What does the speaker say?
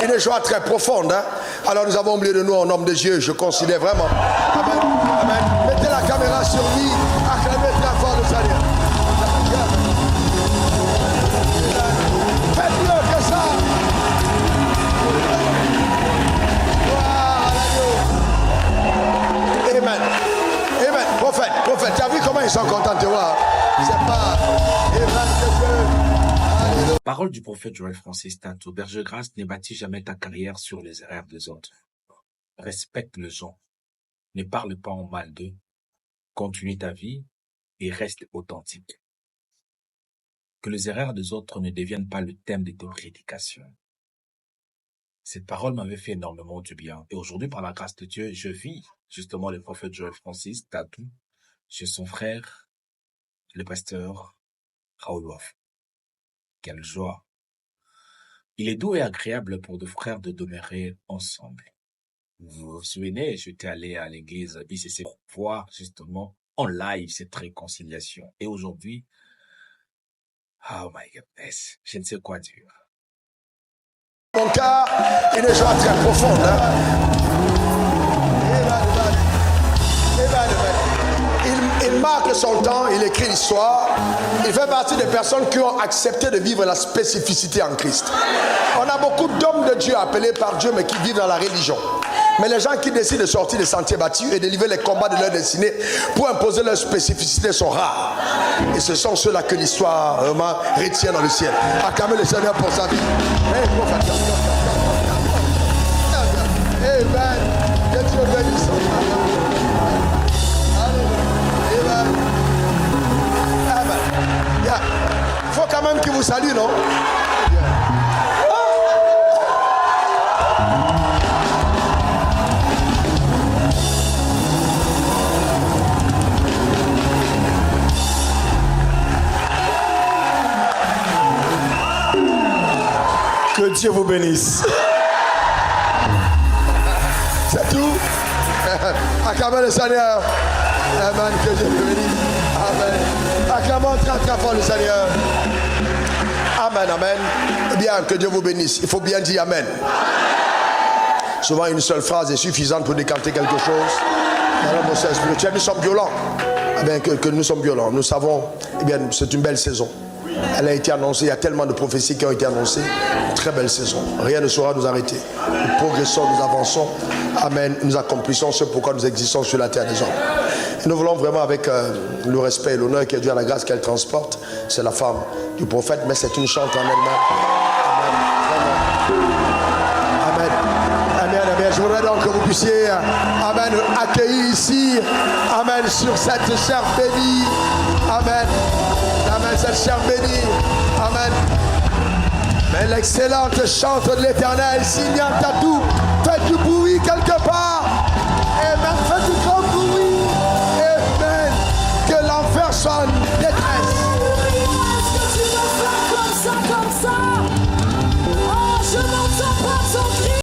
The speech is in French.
une joie très profonde. Hein? Alors nous avons oublié de nous en homme de Dieu, je considère vraiment. Amen. Amen. Mettez la caméra sur lui, acclamez très fort le Seigneur. Faites mieux que ça. Amen. Amen. Prophète, tu as vu comment ils sont contents de te voir? C'est pas Amen que Dieu. Parole du prophète Joël Francis Tatou. Berger Grâce, ne bâtis jamais ta carrière sur les erreurs des autres. Respecte les gens. Ne parle pas en mal d'eux. Continue ta vie et reste authentique. Que les erreurs des autres ne deviennent pas le thème de tes prédications. Cette parole m'avait fait énormément du bien. Et aujourd'hui, par la grâce de Dieu, je vis justement le prophète Joël Francis Tatou chez son frère, le pasteur Raoul Waf. Quelle joie! Il est doux et agréable pour deux frères de demeurer ensemble. Vous vous souvenez, j'étais allé à l'église ICC pour voir justement en live cette réconciliation. Et aujourd'hui, oh my goodness, je ne sais quoi dire. Mon cœur, une joie très profonde. Hein? Il marque son temps, il écrit l'histoire. Il fait partie des personnes qui ont accepté de vivre la spécificité en Christ. On a beaucoup d'hommes de Dieu appelés par Dieu, mais qui vivent dans la religion. Mais les gens qui décident de sortir des sentiers battus et de livrer les combats de leur destinée pour imposer leur spécificité sont rares. Et ce sont ceux-là que l'histoire vraiment retient dans le ciel. Acclamez le Seigneur pour sa vie. Amen. Que Dieu bénisse. Il faut quand même qu'il vous salue, non? Que Dieu vous bénisse. C'est tout. Acclamez le Seigneur. Amen. Que Dieu vous bénisse. Amen. Acclamons très très fort le Seigneur. Amen, amen. Eh bien, que Dieu vous bénisse. Il faut bien dire amen. Souvent, une seule phrase est suffisante pour décanter quelque chose. Dans le mot spirituel, nous sommes violents. Eh bien, que nous sommes violents. Nous savons, eh bien, c'est une belle saison. Elle a été annoncée, il y a tellement de prophéties qui ont été annoncées. Très belle saison. Rien ne saura nous arrêter. Nous progressons, nous avançons. Amen. Nous accomplissons ce pourquoi nous existons sur la terre des hommes. Et nous voulons vraiment, avec le respect et l'honneur qui est dû à la grâce qu'elle transporte, c'est la femme du prophète, mais c'est une chante en elle-même. Amen. Amen. Amen. Je voudrais donc que vous puissiez, amen, accueillir ici, amen, sur cette chair bénie. Amen. Amen, cette chair bénie. Amen. Mais l'excellente chante de l'Éternel, Simian Tatou, faites du bruit quelque part. Amen. Faites du grand bruit. Amen. Que l'enfer soit en détresse.